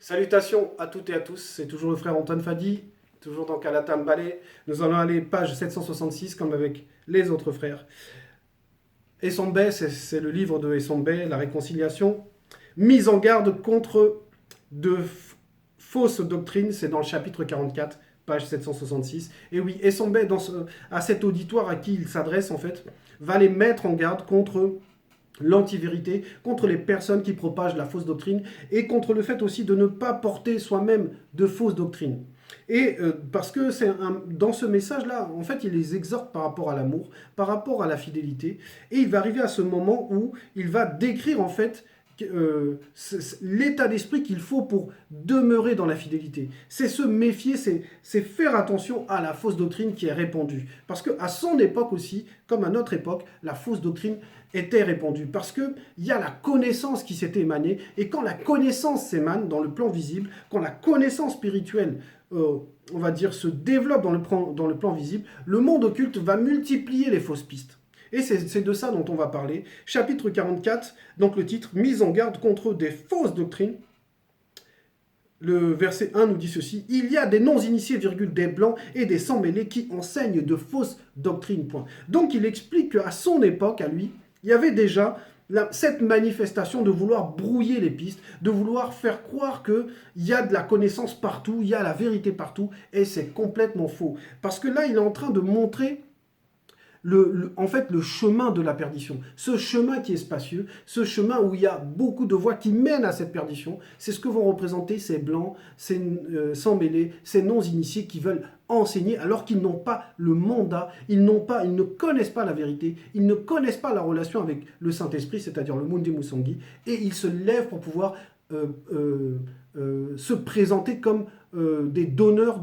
Salutations à toutes et à tous, c'est toujours le frère Antoine Fadi, toujours dans Kalatan Ballet. Nous allons aller page 766 comme avec les autres frères. Essombe, c'est le livre de Essombe, la réconciliation. Mise en garde contre de fausses doctrines, c'est dans le chapitre 44, page 766. Et oui, Essombe, à cet auditoire à qui il s'adresse en fait, va les mettre en garde contre l'antivérité, contre les personnes qui propagent la fausse doctrine et contre le fait aussi de ne pas porter soi-même de fausses doctrines. Et parce que dans ce message-là, en fait, il les exhorte par rapport à l'amour, par rapport à la fidélité, et il va arriver à ce moment où il va décrire en fait l'état d'esprit qu'il faut pour demeurer dans la fidélité. C'est se méfier, c'est faire attention à la fausse doctrine qui est répandue. Parce qu'à son époque aussi, comme à notre époque, la fausse doctrine était répandue. Parce qu'il y a la connaissance qui s'est émanée, et quand la connaissance s'émane dans le plan visible, quand la connaissance spirituelle on va dire, se développe dans le plan visible, le monde occulte va multiplier les fausses pistes. Et c'est de ça dont on va parler. Chapitre 44, donc le titre, mise en garde contre des fausses doctrines. Le verset 1 nous dit ceci, il y a des non-initiés, des blancs et des sans-mêlés qui enseignent de fausses doctrines. Point. Donc il explique qu'à son époque, à lui, il y avait déjà cette manifestation de vouloir brouiller les pistes, de vouloir faire croire qu'il y a de la connaissance partout, il y a la vérité partout, et c'est complètement faux. Parce que là, il est en train de montrer en fait, le chemin de la perdition. Ce chemin qui est spacieux, ce chemin où il y a beaucoup de voies qui mènent à cette perdition, c'est ce que vont représenter ces blancs, ces sans-mêlés, ces non-initiés qui veulent enseigner alors qu'ils n'ont pas le mandat, ils ne connaissent pas la vérité, ils ne connaissent pas la relation avec le Saint-Esprit, c'est-à-dire le Mundi Musangi, et ils se lèvent pour pouvoir se présenter comme des donneurs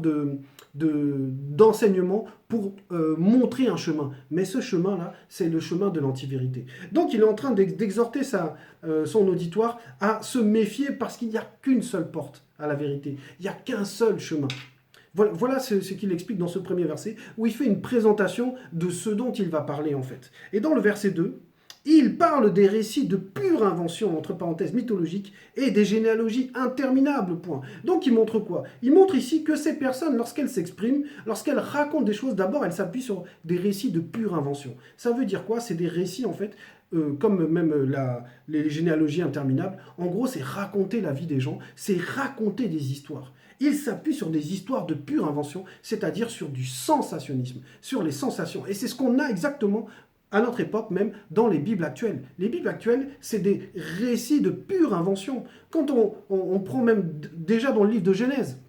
d'enseignement pour montrer un chemin. Mais ce chemin-là, c'est le chemin de l'antivérité. Donc il est en train d'exhorter son auditoire à se méfier parce qu'il n'y a qu'une seule porte à la vérité. Il n'y a qu'un seul chemin. Voilà ce qu'il explique dans ce premier verset, où il fait une présentation de ce dont il va parler en fait. Et dans le verset 2, il parle des récits de pure invention, entre parenthèses mythologiques, et des généalogies interminables, point. Donc il montre quoi? Il montre ici que ces personnes, lorsqu'elles s'expriment, lorsqu'elles racontent des choses, d'abord elles s'appuient sur des récits de pure invention. Ça veut dire quoi? C'est des récits en fait, comme même les généalogies interminables. En gros, c'est raconter la vie des gens, c'est raconter des histoires. Il s'appuie sur des histoires de pure invention, c'est-à-dire sur du sensationnisme, sur les sensations. Et c'est ce qu'on a exactement à notre époque, même dans les Bibles actuelles. Les Bibles actuelles, c'est des récits de pure invention. Quand on prend même déjà dans le livre de Genèse,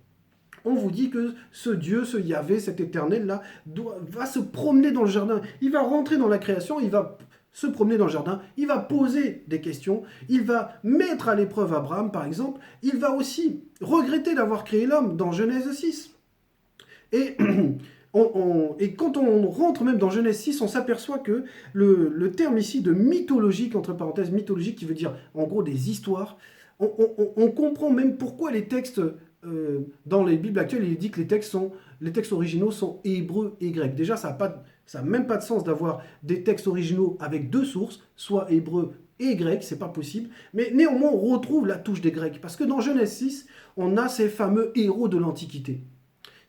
on vous dit que ce Dieu, ce Yahvé, cet éternel-là, va se promener dans le jardin. Il va rentrer dans la création, il va se promener dans le jardin, il va poser des questions, il va mettre à l'épreuve Abraham, par exemple, il va aussi regretter d'avoir créé l'homme dans Genèse 6. Et et quand on rentre même dans Genèse 6, on s'aperçoit que le terme ici de mythologique, entre parenthèses, mythologique, qui veut dire en gros des histoires, on comprend même pourquoi les textes, dans les Bibles actuelles, il dit que les textes originaux sont hébreux et grecs. Déjà, ça n'a même pas de sens d'avoir des textes originaux avec deux sources, soit hébreu et grec, c'est pas possible. Mais néanmoins, on retrouve la touche des Grecs. Parce que dans Genèse 6, on a ces fameux héros de l'Antiquité.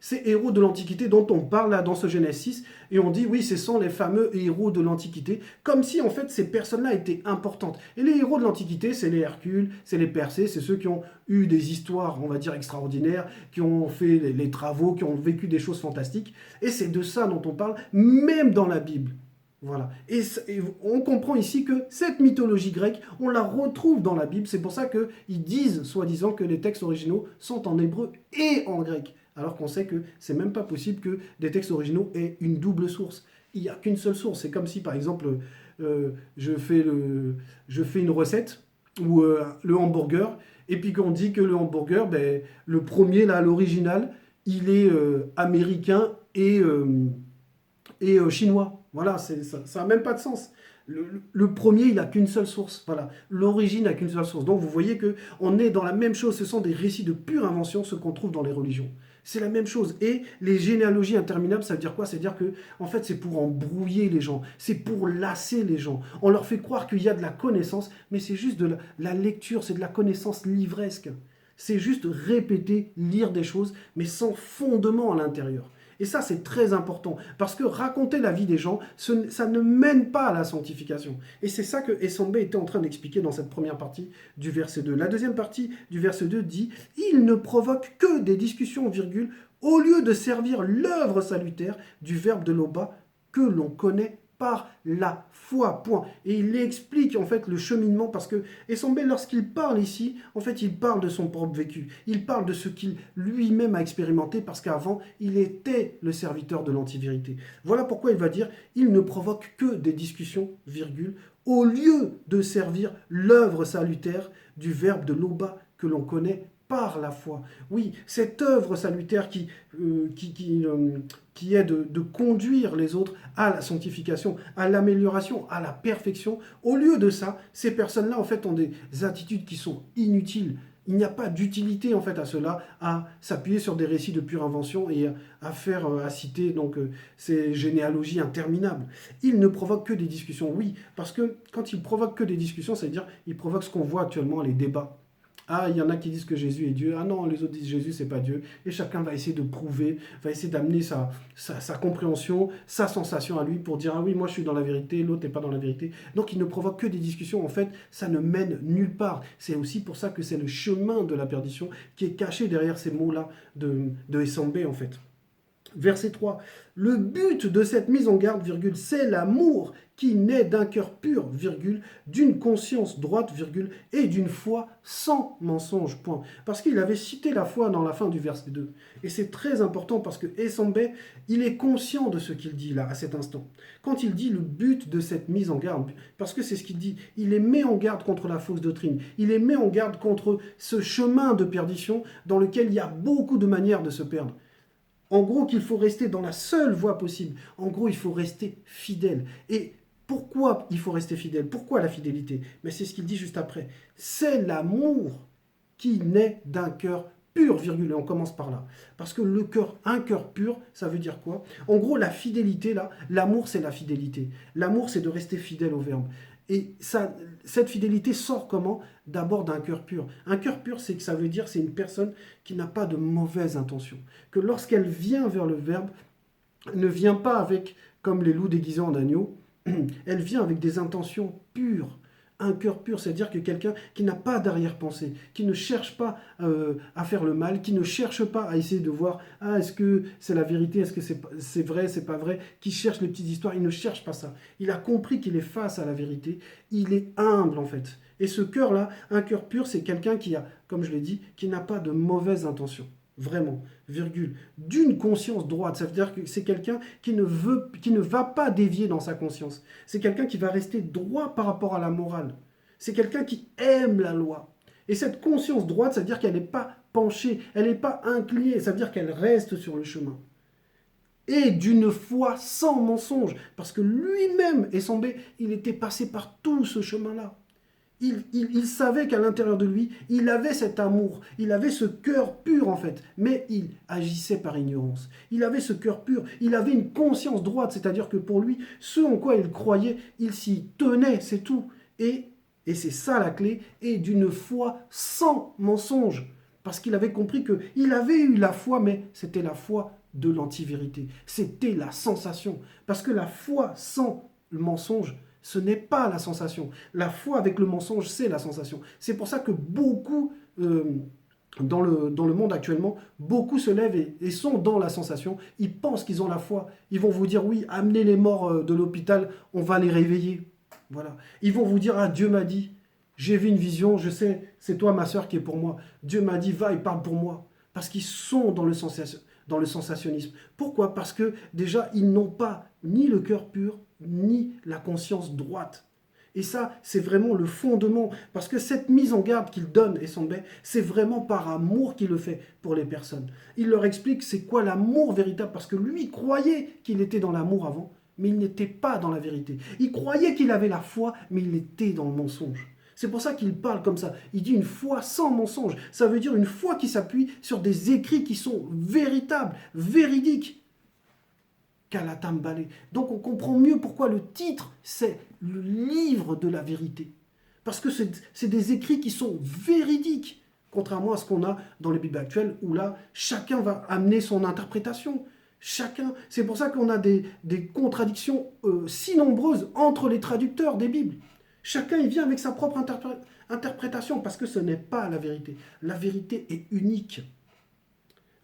Ces héros de l'Antiquité dont on parle là dans ce Genèse 6, et on dit oui, ce sont les fameux héros de l'Antiquité, comme si en fait ces personnes-là étaient importantes. Et les héros de l'Antiquité, c'est les Hercules, c'est les Persées, c'est ceux qui ont eu des histoires, on va dire, extraordinaires, qui ont fait les travaux, qui ont vécu des choses fantastiques. Et c'est de ça dont on parle, même dans la Bible. Voilà. Et on comprend ici que cette mythologie grecque, on la retrouve dans la Bible. C'est pour ça qu'ils disent, soi-disant, que les textes originaux sont en hébreu et en grec. Alors qu'on sait que c'est même pas possible que des textes originaux aient une double source. Il n'y a qu'une seule source. C'est comme si, par exemple, je fais une recette, ou le hamburger, et puis qu'on dit que le hamburger, ben, le premier, là, l'original, il est américain et chinois. Voilà, ça n'a même pas de sens. Le premier, il n'a qu'une seule source. Voilà, l'origine n'a qu'une seule source. Donc vous voyez qu'on est dans la même chose. Ce sont des récits de pure invention, ce qu'on trouve dans les religions. C'est la même chose. Et les généalogies interminables, ça veut dire quoi? Ça veut dire que, en fait, c'est pour embrouiller les gens. C'est pour lasser les gens. On leur fait croire qu'il y a de la connaissance, mais c'est juste de la lecture, c'est de la connaissance livresque. C'est juste répéter, lire des choses, mais sans fondement à l'intérieur. Et ça, c'est très important, parce que raconter la vie des gens, ça ne mène pas à la sanctification. Et c'est ça que Essambé était en train d'expliquer dans cette première partie du verset 2. La deuxième partie du verset 2 dit « Il ne provoque que des discussions, virgule, au lieu de servir l'œuvre salutaire du verbe de Loba que l'on connaît par la foi, point. » Et il explique en fait le cheminement, parce que Essambé, lorsqu'il parle ici, en fait, il parle de son propre vécu. Il parle de ce qu'il lui-même a expérimenté, parce qu'avant, il était le serviteur de l'antivérité. Voilà pourquoi il va dire « Il ne provoque que des discussions, virgule, au lieu de servir l'œuvre salutaire du verbe de Loba que l'on connaît par la foi. » Oui, cette œuvre salutaire qui est de conduire les autres à la sanctification, à l'amélioration, à la perfection. Au lieu de ça, ces personnes-là, en fait, ont des attitudes qui sont inutiles. Il n'y a pas d'utilité, en fait, à cela, à s'appuyer sur des récits de pure invention et à citer donc ces généalogies interminables. Il ne provoque que des discussions, oui, parce que quand il provoque que des discussions, ça veut dire qu'il provoque ce qu'on voit actuellement, les débats. Ah, il y en a qui disent que Jésus est Dieu. Ah non, les autres disent Jésus, c'est pas Dieu. Et chacun va essayer de prouver, va essayer d'amener sa compréhension, sa sensation à lui pour dire, ah oui, moi je suis dans la vérité, l'autre n'est pas dans la vérité. Donc il ne provoque que des discussions. En fait, ça ne mène nulle part. C'est aussi pour ça que c'est le chemin de la perdition qui est caché derrière ces mots-là de Essambé, en fait. Verset 3. Le but de cette mise en garde, virgule, c'est l'amour qui naît d'un cœur pur, virgule, d'une conscience droite, virgule, et d'une foi sans mensonge, point. Parce qu'il avait cité la foi dans la fin du verset 2. Et c'est très important parce que Essambé, il est conscient de ce qu'il dit là, à cet instant. Quand il dit le but de cette mise en garde, parce que c'est ce qu'il dit, il les met en garde contre la fausse doctrine, il les met en garde contre ce chemin de perdition dans lequel il y a beaucoup de manières de se perdre. En gros, qu'il faut rester dans la seule voie possible. En gros, il faut rester fidèle. Et pourquoi il faut rester fidèle? Pourquoi la fidélité? Mais c'est ce qu'il dit juste après. C'est l'amour qui naît d'un cœur pur, virgule. Et on commence par là. Parce que un cœur pur, ça veut dire quoi? En gros, la fidélité, là, l'amour, c'est la fidélité. L'amour, c'est de rester fidèle au verbe. Et cette fidélité sort comment? D'abord d'un cœur pur. Un cœur pur, c'est que ça veut dire c'est une personne qui n'a pas de mauvaise intention. Que lorsqu'elle vient vers le verbe, ne vient pas avec, comme les loups déguisés en agneau, elle vient avec des intentions pures. Un cœur pur, c'est-à-dire que quelqu'un qui n'a pas d'arrière-pensée, qui ne cherche pas à faire le mal, qui ne cherche pas à essayer de voir est-ce que c'est la vérité, est-ce que c'est vrai, c'est pas vrai, qui cherche les petites histoires, il ne cherche pas ça. Il a compris qu'il est face à la vérité, il est humble en fait. Et ce cœur-là, un cœur pur, c'est quelqu'un qui a, comme je l'ai dit, qui n'a pas de mauvaises intentions. Vraiment, virgule, d'une conscience droite. Ça veut dire que c'est quelqu'un qui ne va pas dévier dans sa conscience. C'est quelqu'un qui va rester droit par rapport à la morale. C'est quelqu'un qui aime la loi. Et cette conscience droite, ça veut dire qu'elle n'est pas penchée, elle n'est pas inclinée, ça veut dire qu'elle reste sur le chemin. Et d'une foi sans mensonge, parce que lui-même, Essambé, il était passé par tout ce chemin-là. Il savait qu'à l'intérieur de lui, il avait cet amour, il avait ce cœur pur en fait, mais il agissait par ignorance. Il avait ce cœur pur, il avait une conscience droite, c'est-à-dire que pour lui, ce en quoi il croyait, il s'y tenait, c'est tout. Et c'est ça la clé, et d'une foi sans mensonge. Parce qu'il avait compris qu'il avait eu la foi, mais c'était la foi de l'antivérité. C'était la sensation. Parce que la foi sans le mensonge, ce n'est pas la sensation. La foi avec le mensonge, c'est la sensation. C'est pour ça que beaucoup, dans le monde actuellement, beaucoup se lèvent et sont dans la sensation. Ils pensent qu'ils ont la foi. Ils vont vous dire, oui, amenez les morts de l'hôpital, on va les réveiller. Voilà. Ils vont vous dire, ah, Dieu m'a dit, j'ai vu une vision, je sais, c'est toi ma soeur qui est pour moi. Dieu m'a dit, va et parle pour moi. Parce qu'ils sont dans le sensationnisme. Pourquoi? Parce que déjà, ils n'ont pas ni le cœur pur, ni la conscience droite. Et ça, c'est vraiment le fondement. Parce que cette mise en garde qu'il donne, Essambé, c'est vraiment par amour qu'il le fait pour les personnes. Il leur explique c'est quoi l'amour véritable. Parce que lui croyait qu'il était dans l'amour avant, mais il n'était pas dans la vérité. Il croyait qu'il avait la foi, mais il était dans le mensonge. C'est pour ça qu'il parle comme ça. Il dit une foi sans mensonge. Ça veut dire une foi qui s'appuie sur des écrits qui sont véritables, véridiques. Kalatambalé. Donc on comprend mieux pourquoi le titre, c'est le livre de la vérité. Parce que c'est des écrits qui sont véridiques. Contrairement à ce qu'on a dans les Bibles actuelles, où là, chacun va amener son interprétation. Chacun. C'est pour ça qu'on a des contradictions si nombreuses entre les traducteurs des Bibles. Chacun, il vient avec sa propre interprétation, parce que ce n'est pas la vérité. La vérité est unique.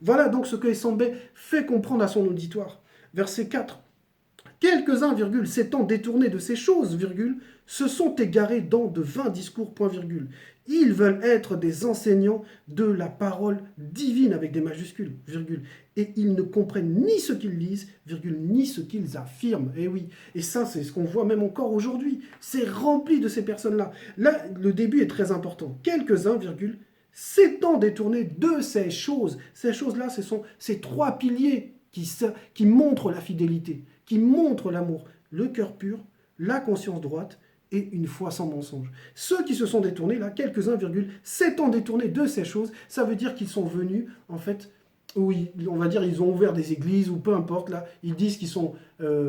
Voilà donc ce que Essambé fait comprendre à son auditoire. Verset 4. Quelques-uns, s'étant détournés de ces choses, se sont égarés dans de vains discours, Ils veulent être des enseignants de la parole divine avec des majuscules, Et ils ne comprennent ni ce qu'ils lisent, ni ce qu'ils affirment. Et oui, et ça, c'est ce qu'on voit même encore aujourd'hui. C'est rempli de ces personnes-là. Là, le début est très important. Quelques-uns, s'étant détournés de ces choses. Ces choses-là, ce sont ces trois piliers qui montrent la fidélité, qui montrent l'amour, le cœur pur, la conscience droite et une foi sans mensonge. Ceux qui se sont détournés, là, quelques-uns, s'étant détournés de ces choses, ça veut dire qu'ils sont venus, en fait, oui, on va dire, ils ont ouvert des églises, ou peu importe, là, ils disent qu'ils sont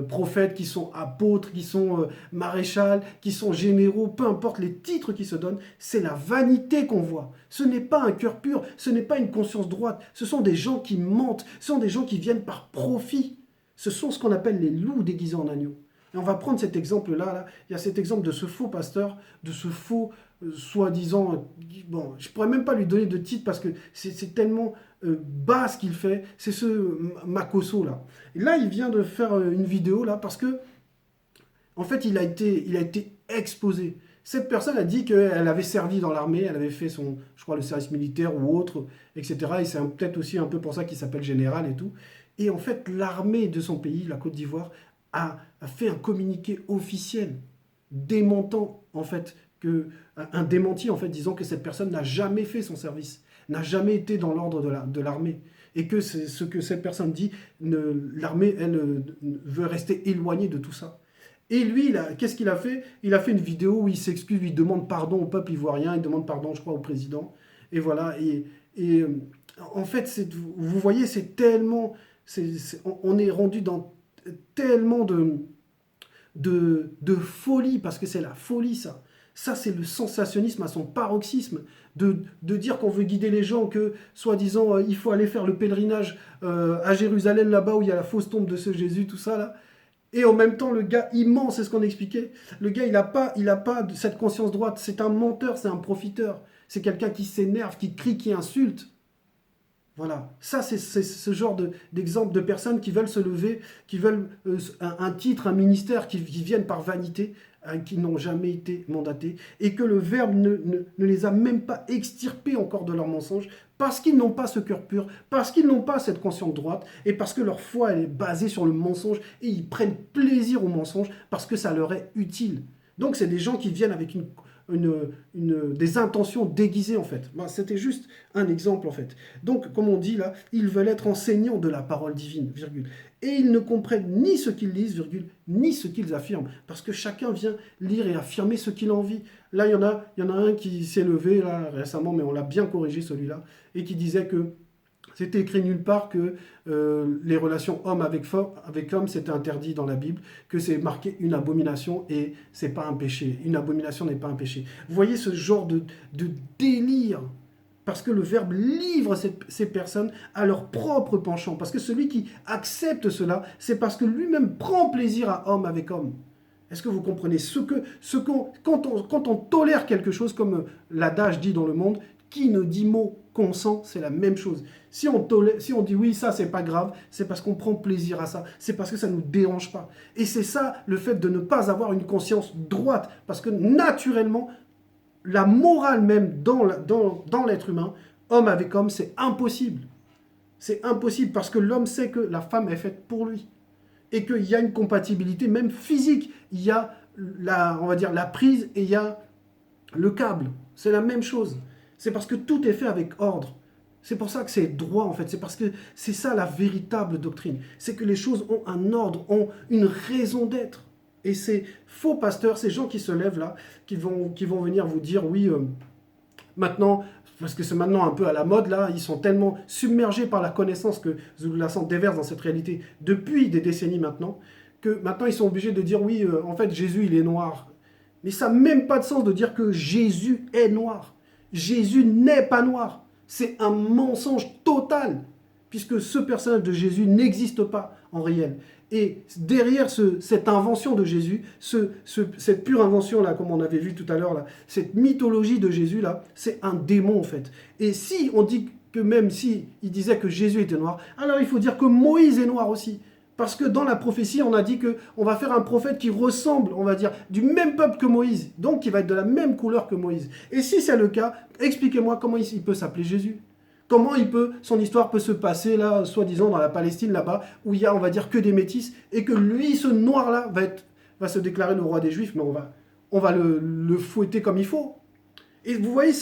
prophètes, qu'ils sont apôtres, qu'ils sont maréchals, qu'ils sont généraux, peu importe les titres qu'ils se donnent, c'est la vanité qu'on voit. Ce n'est pas un cœur pur, ce n'est pas une conscience droite, ce sont des gens qui mentent, ce sont des gens qui viennent par profit. Ce sont ce qu'on appelle les loups déguisés en agneaux. Et on va prendre cet exemple-là. Là. Il y a cet exemple de ce faux pasteur, de ce faux soi-disant... bon, je ne pourrais même pas lui donner de titre parce que c'est tellement bas ce qu'il fait. C'est ce Makosso, là. Et là, il vient de faire une vidéo, là, parce que, en fait, il a été exposé. Cette personne a dit qu'elle avait servi dans l'armée, elle avait fait son, je crois, le service militaire ou autre, etc. Et c'est peut-être aussi un peu pour ça qu'il s'appelle général et tout. Et en fait, l'armée de son pays, la Côte d'Ivoire, a fait un communiqué officiel démentant, en fait, un démenti, en fait, disant que cette personne n'a jamais fait son service, n'a jamais été dans l'ordre de l'armée. Et que c'est ce que cette personne dit, l'armée, elle, veut rester éloignée de tout ça. Et lui, qu'est-ce qu'il a fait? Il a fait une vidéo où il s'excuse, il demande pardon au peuple ivoirien, il demande pardon, je crois, au président. Et voilà. Et en fait, vous voyez, c'est tellement... on est rendu dans tellement de folie, parce que c'est la folie, ça. Ça, c'est le sensationnisme à son paroxysme, de dire qu'on veut guider les gens, que, soi-disant, il faut aller faire le pèlerinage à Jérusalem, là-bas, où il y a la fausse tombe de ce Jésus, tout ça, là. Et en même temps, le gars, il ment, c'est ce qu'on expliquait. Le gars, il n'a pas cette conscience droite. C'est un menteur, c'est un profiteur. C'est quelqu'un qui s'énerve, qui crie, qui insulte. Voilà, ça c'est ce genre d'exemple de personnes qui veulent se lever, qui veulent un titre, un ministère, qui viennent par vanité, qui n'ont jamais été mandatés, et que le Verbe ne les a même pas extirpés encore de leurs mensonges, parce qu'ils n'ont pas ce cœur pur, parce qu'ils n'ont pas cette conscience droite, et parce que leur foi elle est basée sur le mensonge, et ils prennent plaisir au mensonge, parce que ça leur est utile. Donc c'est des gens qui viennent avec des intentions déguisées en fait. Ben, c'était juste un exemple en fait. Donc comme on dit là, ils veulent être enseignants de la parole divine, et ils ne comprennent ni ce qu'ils lisent, ni ce qu'ils affirment, parce que chacun vient lire et affirmer ce qu'il a envie. Là il y en a un qui s'est levé là récemment, mais on l'a bien corrigé celui-là, et qui disait que c'était écrit nulle part que les relations homme avec homme, c'était interdit dans la Bible, que c'est marqué une abomination et c'est pas un péché. Une abomination n'est pas un péché. Vous voyez ce genre de délire, parce que le Verbe livre ces personnes à leur propre penchant. Parce que celui qui accepte cela, c'est parce que lui-même prend plaisir à homme avec homme. Est-ce que vous comprenez quand on tolère quelque chose, comme l'adage dit dans le monde, qui ne dit mot consent, c'est la même chose. Si on dit oui, ça c'est pas grave, c'est parce qu'on prend plaisir à ça, c'est parce que ça ne nous dérange pas. Et c'est ça le fait de ne pas avoir une conscience droite, parce que naturellement, la morale même dans l'être humain, homme avec homme, c'est impossible. C'est impossible parce que l'homme sait que la femme est faite pour lui. Et qu'il y a une compatibilité même physique. Il y a on va dire, la prise et il y a le câble. C'est la même chose. C'est parce que tout est fait avec ordre. C'est pour ça que c'est droit en fait. C'est parce que c'est ça la véritable doctrine. C'est que les choses ont un ordre, ont une raison d'être. Et ces faux pasteurs, ces gens qui se lèvent là, qui vont venir vous dire oui, maintenant, parce que c'est maintenant un peu à la mode là, ils sont tellement submergés par la connaissance que Zulu-Lassante déverse dans cette réalité depuis des décennies maintenant, que maintenant ils sont obligés de dire oui, en fait Jésus il est noir. Mais ça n'a même pas de sens de dire que Jésus est noir. Jésus n'est pas noir. C'est un mensonge total, puisque ce personnage de Jésus n'existe pas en réel. Et derrière cette invention de Jésus, cette pure invention-là, comme on avait vu tout à l'heure, là, cette mythologie de Jésus-là, c'est un démon en fait. Et si on dit que même si il disait que Jésus était noir, alors il faut dire que Moïse est noir aussi. Parce que dans la prophétie, on a dit qu'on va faire un prophète qui ressemble, on va dire, du même peuple que Moïse. Donc, qui va être de la même couleur que Moïse. Et si c'est le cas, expliquez-moi comment il peut s'appeler Jésus. Comment son histoire peut se passer, là, soi-disant, dans la Palestine, là-bas, où il y a, on va dire, que des métis, et que lui, ce noir-là, va se déclarer le roi des Juifs, mais on va le fouetter comme il faut. Et vous voyez,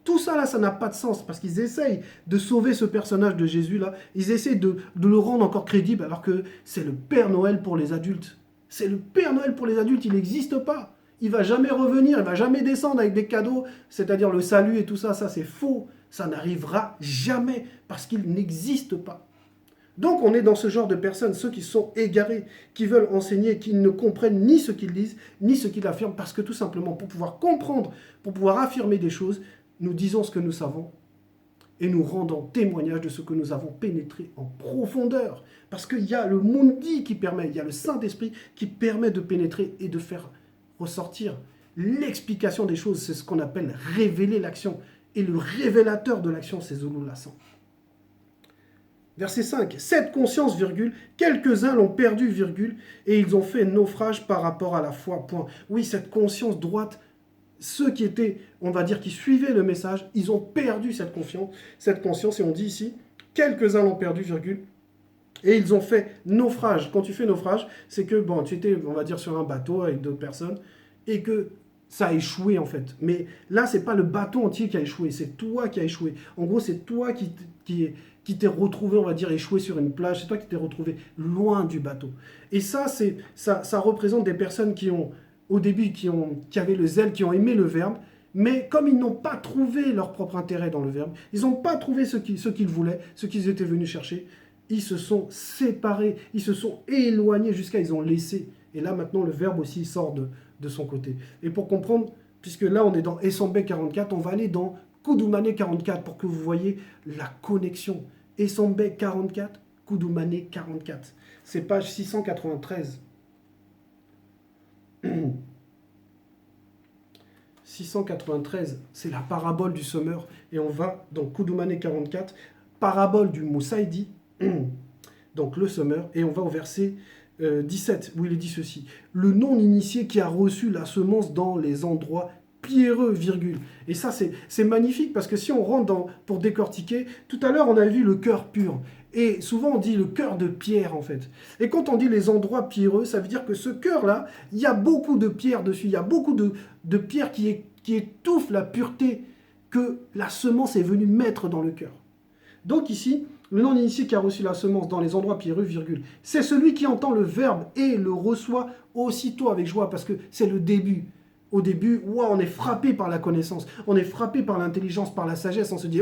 tout ça là, ça n'a pas de sens, parce qu'ils essayent de sauver ce personnage de Jésus là, ils essayent de le rendre encore crédible, alors que c'est le Père Noël pour les adultes. C'est le Père Noël pour les adultes, il n'existe pas. Il va jamais revenir, il va jamais descendre avec des cadeaux, c'est-à-dire le salut et tout ça, ça c'est faux. Ça n'arrivera jamais, parce qu'il n'existe pas. Donc on est dans ce genre de personnes, ceux qui sont égarés, qui veulent enseigner, qui ne comprennent ni ce qu'ils disent, ni ce qu'ils affirment, parce que tout simplement, pour pouvoir comprendre, pour pouvoir affirmer des choses, nous disons ce que nous savons, et nous rendons témoignage de ce que nous avons pénétré en profondeur. Parce qu'il y a le Mundi qui permet, il y a le Saint-Esprit qui permet de pénétrer et de faire ressortir l'explication des choses. C'est ce qu'on appelle révéler l'action. Et le révélateur de l'action, c'est Zulu Lassan. Verset 5. Cette conscience, virgule, quelques-uns l'ont perdue, virgule, et ils ont fait naufrage par rapport à la foi, point. Oui, cette conscience droite, ceux qui étaient, on va dire, qui suivaient le message, ils ont perdu cette conscience, et on dit ici, quelques-uns l'ont perdue, virgule, et ils ont fait naufrage. Quand tu fais naufrage, c'est que, bon, tu étais, on va dire, sur un bateau avec d'autres personnes, et que ça a échoué, en fait. Mais là, c'est pas le bateau entier qui a échoué, c'est toi qui as échoué. En gros, c'est toi qui t'es retrouvé, on va dire, échoué sur une plage, c'est toi qui t'es retrouvé loin du bateau. Et ça représente des personnes qui ont, au début, qui avaient le zèle, qui ont aimé le verbe, mais comme ils n'ont pas trouvé leur propre intérêt dans le verbe, ils n'ont pas trouvé ce qu'ils voulaient, ce qu'ils étaient venus chercher, ils se sont séparés, ils se sont éloignés jusqu'à ils ont laissé. Et là, maintenant, le verbe aussi sort de son côté. Et pour comprendre, puisque là, on est dans Essambe 44, on va aller dans Koudoumane 44 pour que vous voyez la connexion. Essambe 44, Koudoumane 44. C'est page 693. 693, c'est la parabole du semeur. Et on va dans Koudoumane 44, parabole du Moussaïdi, donc le semeur, et on va au verset 17, où il est dit ceci. Le non-initié qui a reçu la semence dans les endroits pierreux, virgule. Et ça, c'est magnifique, parce que si on rentre pour décortiquer, tout à l'heure, on a vu le cœur pur. Et souvent, on dit le cœur de pierre, en fait. Et quand on dit les endroits pierreux, ça veut dire que ce cœur-là, il y a beaucoup de pierres dessus. Il y a beaucoup de pierres qui étouffent la pureté que la semence est venue mettre dans le cœur. Donc ici, le non-initié qui a reçu la semence dans les endroits pierreux, virgule, c'est celui qui entend le verbe et le reçoit aussitôt avec joie, parce que c'est le début. Au début, wow, on est frappé par la connaissance, on est frappé par l'intelligence, par la sagesse, on se dit,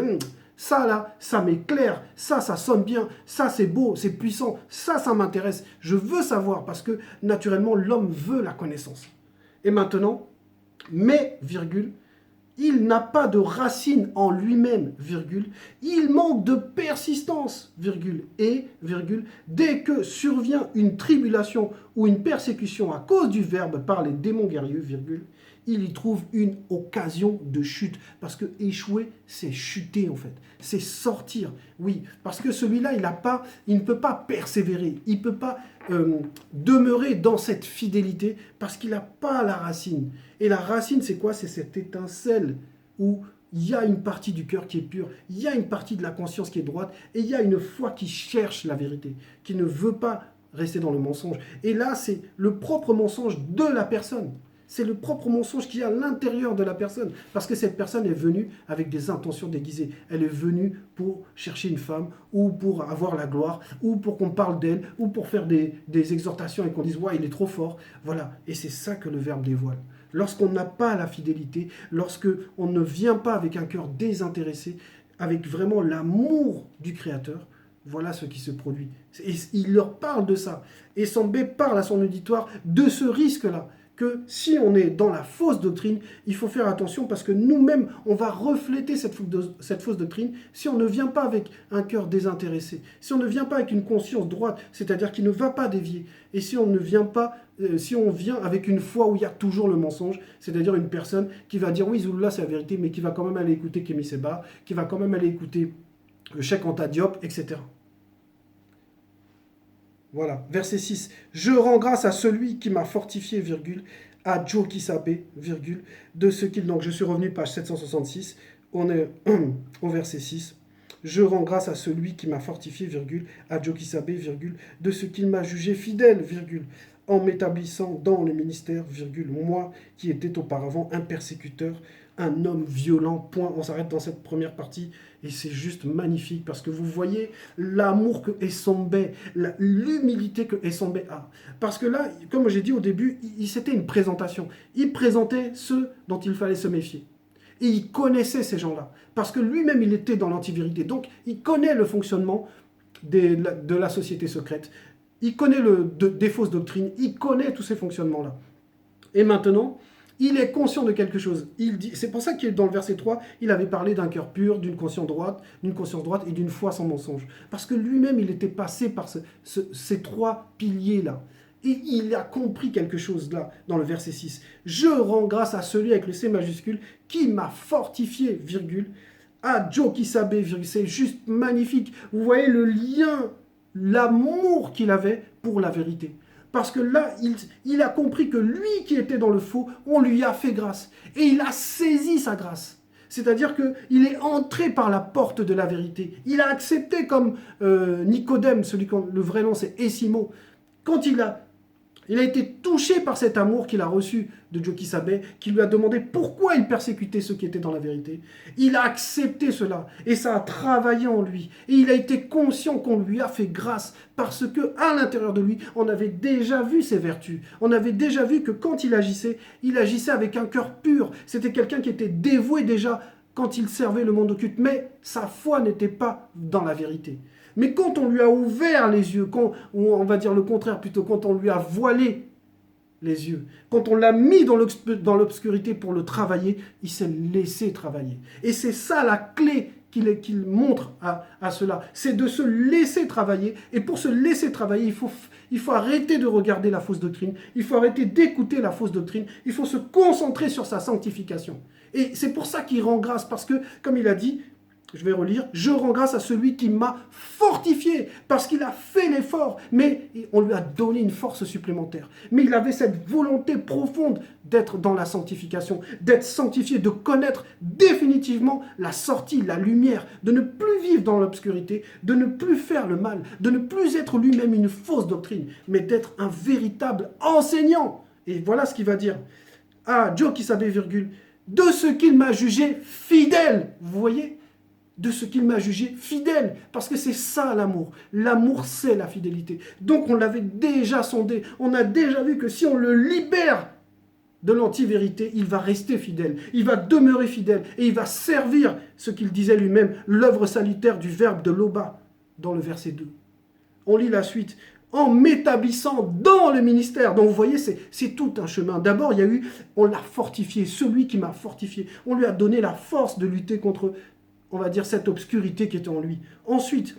ça là, ça m'éclaire, ça sonne bien, ça c'est beau, c'est puissant, ça m'intéresse, je veux savoir, parce que naturellement, l'homme veut la connaissance. Et maintenant, mais, virgule, il n'a pas de racine en lui-même, virgule, il manque de persistance, virgule, et, virgule, dès que survient une tribulation ou une persécution à cause du verbe par les démons guerriers, virgule, il y trouve une occasion de chute. Parce que échouer, c'est chuter en fait. C'est sortir. Oui, parce que celui-là, il ne peut pas persévérer. Il ne peut pas demeurer dans cette fidélité parce qu'il n'a pas la racine. Et la racine, c'est quoi? C'est cette étincelle où il y a une partie du cœur qui est pure, il y a une partie de la conscience qui est droite, et il y a une foi qui cherche la vérité, qui ne veut pas rester dans le mensonge. Et là, c'est le propre mensonge de la personne. C'est le propre mensonge qui est à l'intérieur de la personne. Parce que cette personne est venue avec des intentions déguisées. Elle est venue pour chercher une femme, ou pour avoir la gloire, ou pour qu'on parle d'elle, ou pour faire des exhortations et qu'on dise « ouais, il est trop fort ». Voilà. Et c'est ça que le verbe dévoile. Lorsqu'on n'a pas la fidélité, lorsqu'on ne vient pas avec un cœur désintéressé, avec vraiment l'amour du Créateur, voilà ce qui se produit. Et il leur parle de ça. Et Sambé parle à son auditoire de ce risque-là. que si on est dans la fausse doctrine, il faut faire attention parce que nous-mêmes, on va refléter cette fausse doctrine si on ne vient pas avec un cœur désintéressé, si on ne vient pas avec une conscience droite, c'est-à-dire qui ne va pas dévier, et si on ne vient pas, si on vient avec une foi où il y a toujours le mensonge, c'est-à-dire une personne qui va dire oui, Zulullah c'est la vérité, mais qui va quand même aller écouter Kémy Séba, qui va quand même aller écouter le Cheikh Anta Diop, etc. Voilà, verset 6. Je rends grâce à celui qui m'a fortifié, virgule, à Joe Kisabé, virgule, de ce qu'il... Donc je suis revenu page 766, on est au verset 6. Je rends grâce à celui qui m'a fortifié, virgule, à Joe Kisabé, virgule, de ce qu'il m'a jugé fidèle, virgule, en m'établissant dans le ministère, virgule, moi qui étais auparavant un persécuteur, un homme violent, point. On s'arrête dans cette première partie et c'est juste magnifique parce que vous voyez l'amour que Essombe, l'humilité que Essombe a. Parce que là, comme j'ai dit au début, c'était une présentation. Il présentait ceux dont il fallait se méfier. Et il connaissait ces gens-là. Parce que lui-même, il était dans l'antivérité. Donc, il connaît le fonctionnement de la société secrète. Il connaît des fausses doctrines. Il connaît tous ces fonctionnements-là. Et maintenant, il est conscient de quelque chose. C'est pour ça qu'il est dans le verset 3, il avait parlé d'un cœur pur, d'une conscience droite et d'une foi sans mensonge. Parce que lui-même, il était passé par ces trois piliers-là. Et il a compris quelque chose là, dans le verset 6. Je rends grâce à celui avec le C majuscule qui m'a fortifié, virgule, à Joe Kisabé, virgule. C'est juste magnifique. Vous voyez le lien, l'amour qu'il avait pour la vérité. Parce que là, il a compris que lui qui était dans le faux, on lui a fait grâce. Et il a saisi sa grâce. C'est-à-dire qu'il est entré par la porte de la vérité. Il a accepté comme Nicodème, le vrai nom c'est Essimo. Quand il a été touché par cet amour qu'il a reçu de Joe Kisabé, qui lui a demandé pourquoi il persécutait ceux qui étaient dans la vérité. Il a accepté cela et ça a travaillé en lui. Et il a été conscient qu'on lui a fait grâce parce que à l'intérieur de lui, on avait déjà vu ses vertus. On avait déjà vu que quand il agissait avec un cœur pur. C'était quelqu'un qui était dévoué déjà quand il servait le monde occulte, mais sa foi n'était pas dans la vérité. Mais quand on lui a ouvert les yeux, ou on va dire le contraire plutôt, quand on lui a voilé les yeux, quand on l'a mis dans l'obscurité pour le travailler, il s'est laissé travailler. Et c'est ça la clé qu'il montre à cela, c'est de se laisser travailler. Et pour se laisser travailler, il faut arrêter de regarder la fausse doctrine, il faut arrêter d'écouter la fausse doctrine, il faut se concentrer sur sa sanctification. Et c'est pour ça qu'il rend grâce, parce que, comme il a dit, je vais relire. Je rends grâce à celui qui m'a fortifié parce qu'il a fait l'effort, mais on lui a donné une force supplémentaire. Mais il avait cette volonté profonde d'être dans la sanctification, d'être sanctifié, de connaître définitivement la sortie, la lumière, de ne plus vivre dans l'obscurité, de ne plus faire le mal, de ne plus être lui-même une fausse doctrine, mais d'être un véritable enseignant. Et voilà ce qu'il va dire. Ah, Joe Kisabé, virgule, de ce qu'il m'a jugé fidèle. Vous voyez ? De ce qu'il m'a jugé fidèle. Parce que c'est ça l'amour. L'amour, c'est la fidélité. Donc on l'avait déjà sondé. On a déjà vu que si on le libère de l'anti-vérité, il va rester fidèle. Il va demeurer fidèle. Et il va servir ce qu'il disait lui-même, l'œuvre salutaire du verbe de Loba, dans le verset 2. On lit la suite. En m'établissant dans le ministère. Donc vous voyez, c'est tout un chemin. D'abord, il y a eu, on l'a fortifié, celui qui m'a fortifié. On lui a donné la force de lutter contre, on va dire, cette obscurité qui était en lui. Ensuite,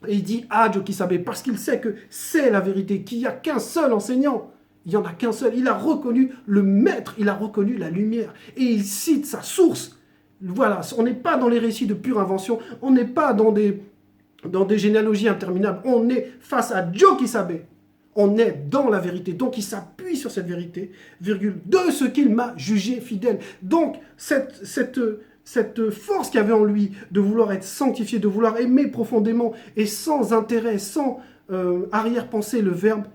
il dit « Ah, Joe Kisabé », parce qu'il sait que c'est la vérité, qu'il n'y a qu'un seul enseignant. Il n'y en a qu'un seul. Il a reconnu le maître, il a reconnu la lumière. Et il cite sa source. Voilà, on n'est pas dans les récits de pure invention, on n'est pas dans des généalogies interminables. On est face à Joe Kisabé. On est dans la vérité. Donc, il s'appuie sur cette vérité, virgule, de ce qu'il m'a jugé fidèle. Donc, cette force qu'il y avait en lui de vouloir être sanctifié, de vouloir aimer profondément et sans intérêt, sans arrière-pensée le verbe,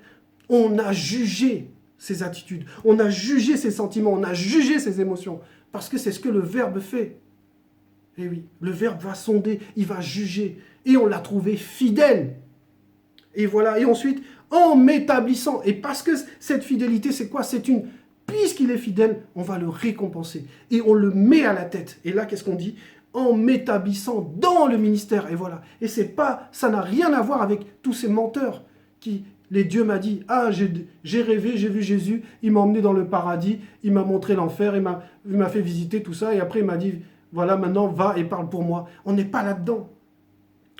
on a jugé ses attitudes, on a jugé ses sentiments, on a jugé ses émotions. Parce que c'est ce que le verbe fait. Et oui, le verbe va sonder, il va juger. Et on l'a trouvé fidèle. Et voilà, et ensuite, en m'établissant, et parce que cette fidélité, c'est quoi? C'est une... Puisqu'il est fidèle, on va le récompenser. Et on le met à la tête. Et là, qu'est-ce qu'on dit? En m'établissant dans le ministère. Et voilà. Et c'est pas, ça n'a rien à voir avec tous ces menteurs qui, Les dieux m'a dit, ah, j'ai rêvé, j'ai vu Jésus, il m'a emmené dans le paradis, il m'a montré l'enfer, il m'a fait visiter tout ça, et après il m'a dit, voilà, maintenant va et parle pour moi. On n'est pas là-dedans.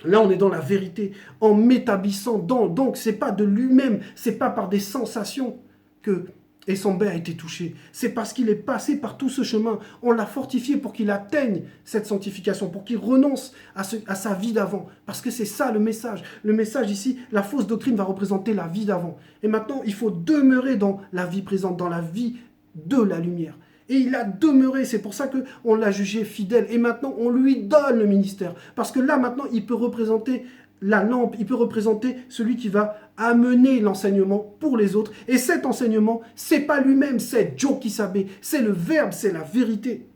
Là, on est dans la vérité, en m'établissant dans. Donc, c'est pas de lui-même, c'est pas par des sensations que Essambé a été touché. C'est parce qu'il est passé par tout ce chemin. On l'a fortifié pour qu'il atteigne cette sanctification, pour qu'il renonce à sa vie d'avant. Parce que c'est ça le message. Le message ici, la fausse doctrine va représenter la vie d'avant. Et maintenant, il faut demeurer dans la vie présente, dans la vie de la lumière. Et il a demeuré, c'est pour ça qu'on l'a jugé fidèle. Et maintenant, on lui donne le ministère. Parce que là, maintenant, il peut représenter la lampe, il peut représenter celui qui va amener l'enseignement pour les autres. Et cet enseignement, c'est pas lui-même, c'est Joe Kisabé, c'est le verbe, c'est la vérité.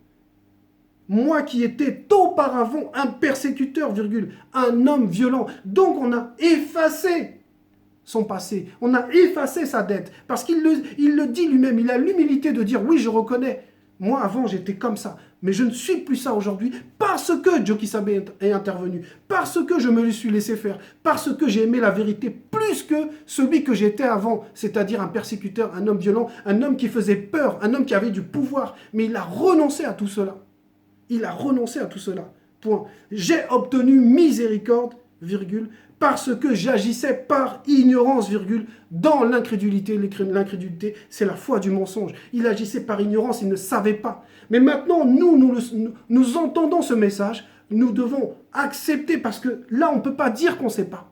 Moi qui étais auparavant un persécuteur, virgule, un homme violent. Donc on a effacé son passé, on a effacé sa dette. Parce qu'il le dit lui-même, il a l'humilité de dire, oui, je reconnais. Moi, avant, j'étais comme ça. Mais je ne suis plus ça aujourd'hui parce que Joe Kisabé est intervenu, parce que je me suis laissé faire, parce que j'ai aimé la vérité plus que celui que j'étais avant, c'est-à-dire un persécuteur, un homme violent, un homme qui faisait peur, un homme qui avait du pouvoir. Mais il a renoncé à tout cela. Il a renoncé à tout cela. Point. J'ai obtenu miséricorde, virgule, parce que j'agissais par ignorance, virgule, dans l'incrédulité. L'incrédulité, c'est la foi du mensonge. Il agissait par ignorance, il ne savait pas. Mais maintenant, nous entendons ce message, nous devons accepter, parce que là, on ne peut pas dire qu'on ne sait pas.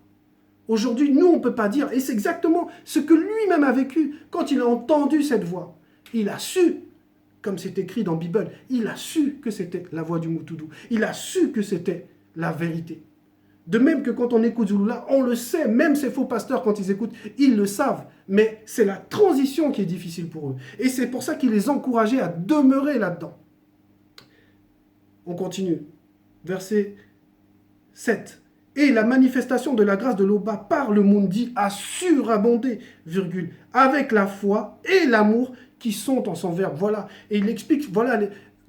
Aujourd'hui, nous, on ne peut pas dire, et c'est exactement ce que lui-même a vécu quand il a entendu cette voix. Il a su, comme c'est écrit dans la Bible, il a su que c'était la voix du Moutoudou. Il a su que c'était la vérité. De même que quand on écoute Zulula, on le sait, même ces faux pasteurs, quand ils écoutent, ils le savent. Mais c'est la transition qui est difficile pour eux. Et c'est pour ça qu'il les encourageait à demeurer là-dedans. On continue. Verset 7. Et la manifestation de la grâce de l'Oba par le Mundi a surabondé, virgule, avec la foi et l'amour qui sont en son verbe. Voilà. Et il explique, voilà,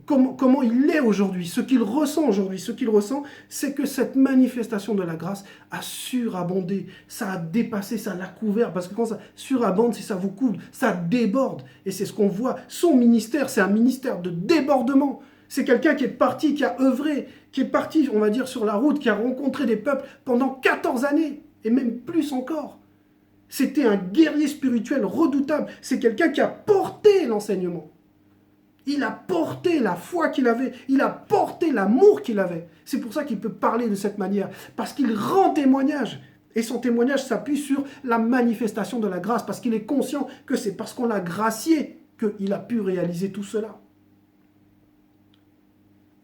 comment il est aujourd'hui, ce qu'il ressent aujourd'hui. Ce qu'il ressent, c'est que cette manifestation de la grâce a surabondé. Ça a dépassé, ça l'a couvert. Parce que quand ça surabonde, c'est ça vous couvre, ça déborde. Et c'est ce qu'on voit. Son ministère, c'est un ministère de débordement. C'est quelqu'un qui est parti, qui a œuvré, qui est parti, on va dire, sur la route, qui a rencontré des peuples pendant 14 années, et même plus encore. C'était un guerrier spirituel redoutable. C'est quelqu'un qui a porté l'enseignement. Il a porté la foi qu'il avait, il a porté l'amour qu'il avait. C'est pour ça qu'il peut parler de cette manière, parce qu'il rend témoignage. Et son témoignage s'appuie sur la manifestation de la grâce, parce qu'il est conscient que c'est parce qu'on l'a gracié qu'il a pu réaliser tout cela.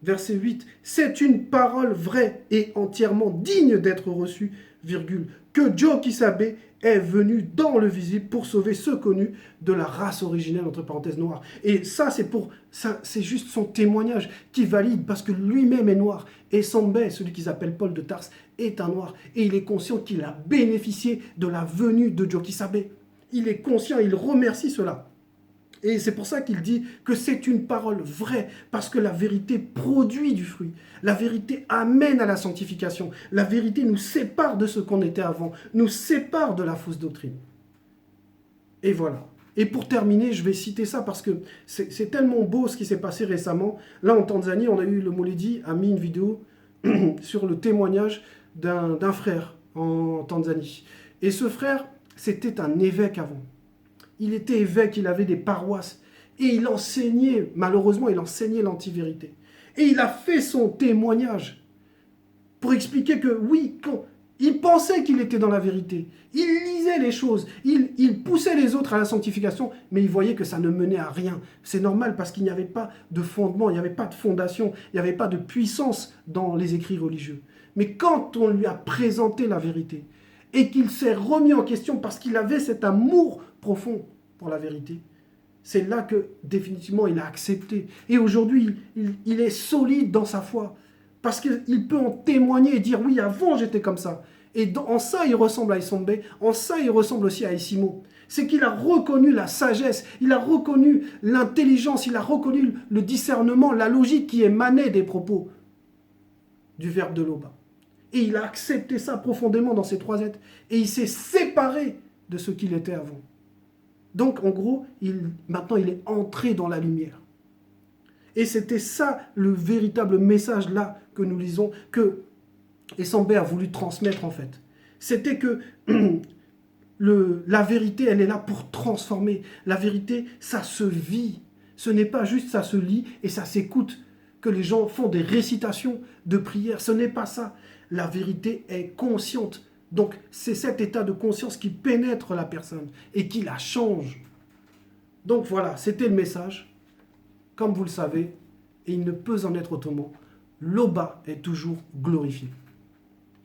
Verset 8, c'est une parole vraie et entièrement digne d'être reçue, virgule, que Joe Kisabé est venu dans le visible pour sauver ceux connus de la race originelle, entre parenthèses, noire. Et ça, c'est juste son témoignage qui valide, parce que lui-même est noir. Et Sambé, celui qu'ils appellent Paul de Tarse, est un noir. Et il est conscient qu'il a bénéficié de la venue de Joe Kisabé. Il est conscient, il remercie cela. Et c'est pour ça qu'il dit que c'est une parole vraie, parce que la vérité produit du fruit. La vérité amène à la sanctification. La vérité nous sépare de ce qu'on était avant, nous sépare de la fausse doctrine. Et voilà. Et pour terminer, je vais citer ça parce que c'est tellement beau ce qui s'est passé récemment. Là, en Tanzanie, on a eu, le Mouledi a mis une vidéo sur le témoignage d'un frère en Tanzanie. Et ce frère, c'était un évêque avant. Il était évêque, il avait des paroisses. Et il enseignait, malheureusement, il enseignait l'antivérité. Et il a fait son témoignage pour expliquer que oui, il pensait qu'il était dans la vérité. Il lisait les choses. Il poussait les autres à la sanctification, mais il voyait que ça ne menait à rien. C'est normal parce qu'il n'y avait pas de fondement, il n'y avait pas de fondation, il n'y avait pas de puissance dans les écrits religieux. Mais quand on lui a présenté la vérité et qu'il s'est remis en question parce qu'il avait cet amour profond pour la vérité, c'est là que définitivement il a accepté. Et aujourd'hui, il est solide dans sa foi. Parce qu'il peut en témoigner et dire, oui, avant j'étais comme ça. Et en ça, il ressemble à Essambé. En ça, il ressemble aussi à Essimo. C'est qu'il a reconnu la sagesse, il a reconnu l'intelligence, il a reconnu le discernement, la logique qui émanait des propos du verbe de l'Oba. Et il a accepté ça profondément dans ses 3 êtres. Et il s'est séparé de ce qu'il était avant. Donc, en gros, maintenant, il est entré dans la lumière. Et c'était ça, le véritable message là que nous lisons, que Essambé a voulu transmettre en fait. C'était que la vérité, elle est là pour transformer. La vérité, ça se vit. Ce n'est pas juste ça se lit et ça s'écoute, que les gens font des récitations de prières. Ce n'est pas ça. La vérité est consciente. Donc, c'est cet état de conscience qui pénètre la personne et qui la change. Donc voilà, c'était le message. Comme vous le savez, et il ne peut en être autrement, l'Oba est toujours glorifié.